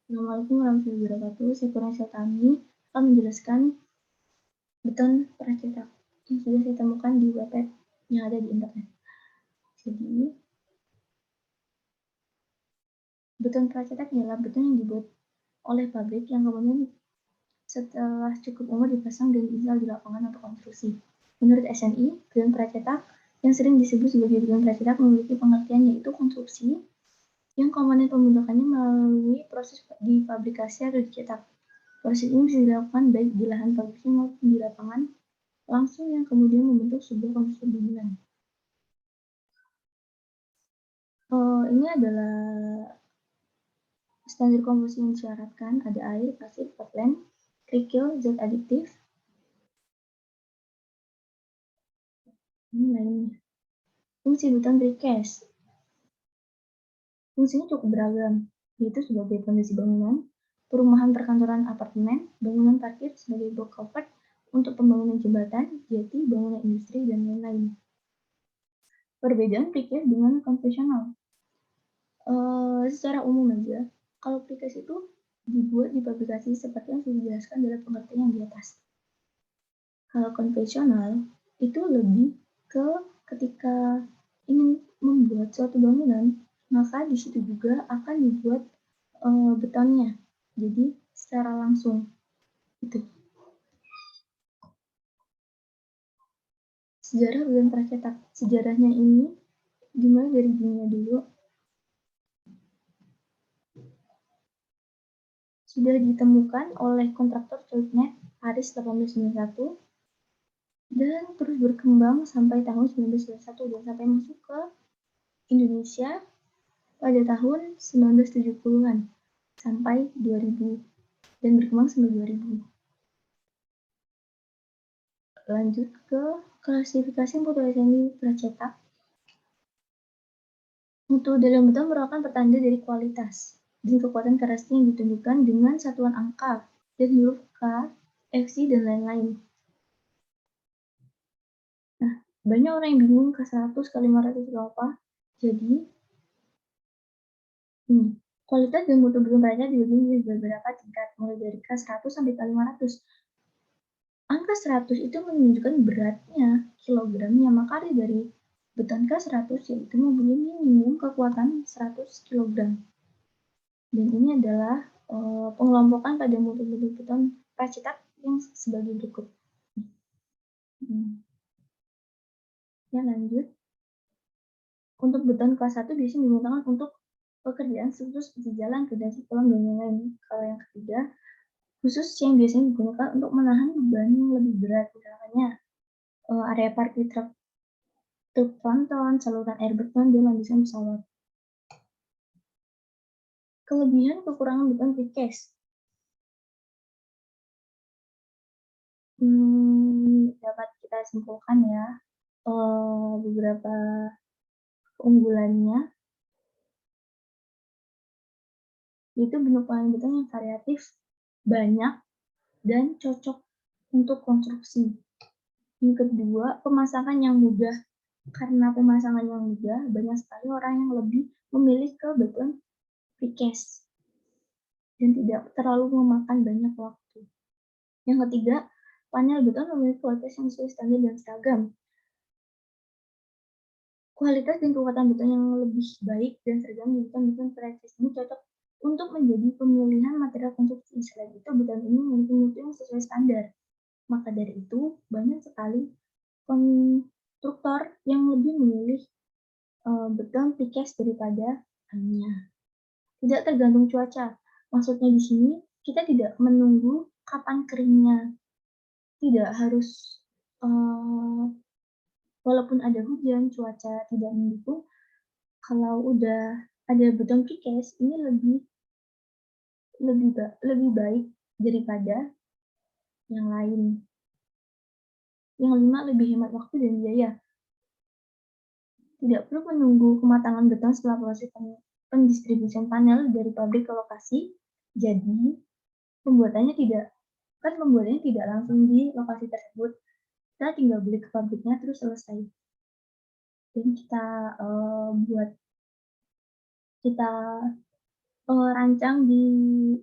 Assalamualaikum warahmatullahi wabarakatuh. Saya Kurniasih Tami akan menjelaskan beton pracetak yang sudah saya temukan di web yang ada di internet. Jadi, beton pracetak ialah beton yang dibuat oleh pabrik yang kemudian setelah cukup umur dipasang dan diinstal di lapangan untuk konstruksi. Menurut SNI, beton pracetak yang sering disebut sebagai beton pracetak memiliki pengertian yaitu konstruksi yang komponen pembentukannya melalui proses difabrikasi atau dicetak. Proses ini bisa dilakukan baik di lahan produksi maupun di lapangan langsung yang kemudian membentuk sebuah konstruksi bangunan. Ini adalah standar komposisi yang disyaratkan, ada air, pasir, portland, kerikil, zat adiktif, ini lainnya. Fungsi beton precast. Fungsinya cukup beragam, yaitu sebagai fondasi bangunan, perumahan perkantoran apartemen, bangunan parkir sebagai block culvert untuk pembangunan jembatan, jati, bangunan industri, dan lain-lain. Perbedaan precast dengan konvensional. Secara umum aja, kalau precast itu dibuat di pabrikasi seperti yang sudah dijelaskan dalam pengertian yang di atas. Kalau konvensional itu lebih ke ketika ingin membuat suatu bangunan, maka di situ juga akan dibuat betonnya. Jadi secara langsung itu. Sejarah beton pracetak. Sejarahnya ini dimulai dari dunia dulu. Sudah ditemukan oleh kontraktor Choice Paris 1891 dan terus berkembang sampai tahun 1991 dan sampai masuk ke Indonesia pada tahun 1970-an sampai 2000 dan berkembang sampai 2000. Lanjut ke klasifikasi mutu SNI pracetak. Mutu dalam beton merupakan pertanda dari kualitas dan kekuatan kerasnya yang ditunjukkan dengan satuan angka dan huruf K, FC, dan lain-lain. Nah, banyak orang yang bingung K100, K500 itu apa. Jadi, kualitas dan mutu beton pracetak dibagi menjadi beberapa tingkat, mulai dari K100 sampai K500. Angka 100 itu menunjukkan beratnya, kilogramnya, maka dari beton K100 yaitu mempunyai minimum kekuatan 100 kg. Dan ini adalah pengelompokan pada mutu-mutu beton pracetak yang sebagai berikut. Ya, lanjut. Untuk beton kelas 1 biasanya digunakan untuk pekerjaan struktur seperti jalan, fondasi, kolam, dan lain-lain. Kalau yang ketiga, khusus yang biasanya digunakan untuk menahan beban yang lebih berat, misalnya area parkir truk tronton, saluran air beton, dan landasan pesawat. Kelebihan kekurangan beton precast. Dapat kita simpulkan ya, beberapa keunggulannya, yaitu bentuk beton yang variatif, banyak, dan cocok untuk konstruksi. Yang kedua, pemasangan yang mudah. Karena pemasangan yang mudah, banyak sekali orang yang lebih memilih ke beton precast dan tidak terlalu memakan banyak waktu. Yang ketiga, panel beton memiliki kualitas yang sesuai standar dan seragam. Kualitas dan kekuatan beton yang lebih baik dan seragam menjadikan beton precast ini cocok untuk menjadi pemilihan material konstruksi. Selain itu, beton ini memiliki mutu yang sesuai standar. Maka dari itu, banyak sekali konstruktor yang lebih memilih beton precast daripada lainnya. Tidak tergantung cuaca. Maksudnya di sini kita tidak menunggu kapan keringnya. Tidak harus walaupun ada hujan, cuaca tidak mendukung, kalau udah ada beton precast ini lebih baik daripada yang lain. Yang kelima, lebih hemat waktu dan biaya. Tidak perlu menunggu kematangan beton setelah proses pendistribusian panel dari pabrik ke lokasi. Jadi, pembuatannya tidak langsung di lokasi tersebut. Kita tinggal beli ke pabriknya terus selesai. Dan kita rancang di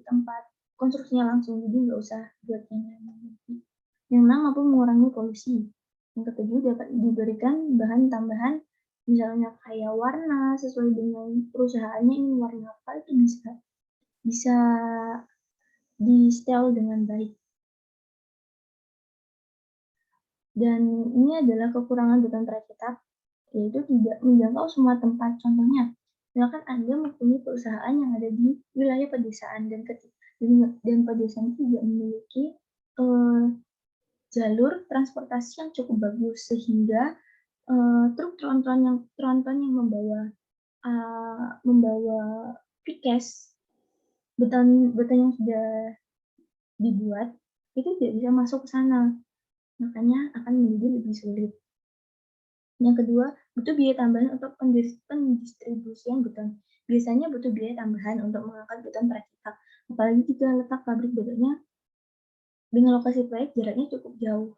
tempat konstruksinya langsung, jadi nggak usah buat yang lain-lain. Yang keenam, mampu mengurangi polusi. Yang ketujuh, dapat diberikan bahan tambahan, misalnya kayak warna sesuai dengan perusahaannya ingin warna apa, itu bisa bisa di-setel dengan baik. Dan ini adalah kekurangan beton tercetak, yaitu tidak menjangkau semua tempat. Contohnya, misalkan Anda mempunyai perusahaan yang ada di wilayah pedesaan dan pedesaan itu tidak memiliki eh, jalur transportasi yang cukup bagus, sehingga truk tronton yang membawa precast beton beton yang sudah dibuat itu tidak bisa masuk ke sana, makanya akan menjadi lebih sulit. Yang kedua, butuh biaya tambahan untuk pendistribusian beton. Biasanya butuh biaya tambahan untuk mengangkat beton tercetak, apalagi jika letak pabrik betonnya dengan lokasi proyek jaraknya cukup jauh.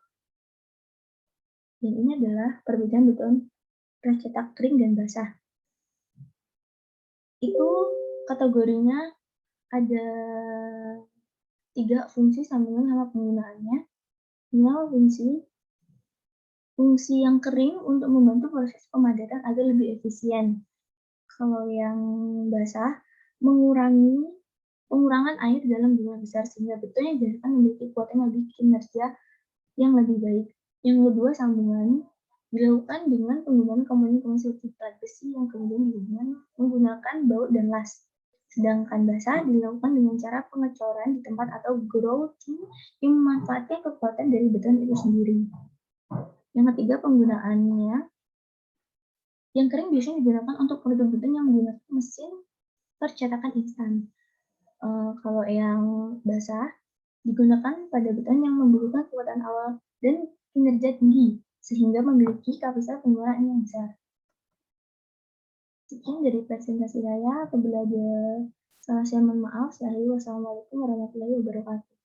Dan ini adalah perbedaan beton tercetak kering dan basah. Itu kategorinya ada 3 fungsi sambungan sama penggunaannya. Pertama, fungsi yang kering untuk membantu proses pemadatan agar lebih efisien. Kalau yang basah, pengurangan air dalam jumlah besar sehingga beton yang dihasilkan memiliki kuatan yang lebih kinerja yang lebih baik. Yang kedua, sambungan dilakukan dengan penggunaan komponen seperti plat besi yang kemudian dihubungkan menggunakan baut dan las. Sedangkan basah dilakukan dengan cara pengecoran di tempat atau grouting yang memanfaatkan kekuatan dari beton itu sendiri. Yang ketiga, penggunaannya. Yang kering biasanya digunakan untuk produk beton yang menggunakan mesin percetakan instan. Kalau yang basah digunakan pada beton yang membutuhkan kekuatan awal dan kinerja tinggi, sehingga memiliki kapasitas penggunaan yang besar. Sekian dari presentasi saya. Apabila ada salah, saya mohon maaf. Wassalamualaikum warahmatullahi wabarakatuh.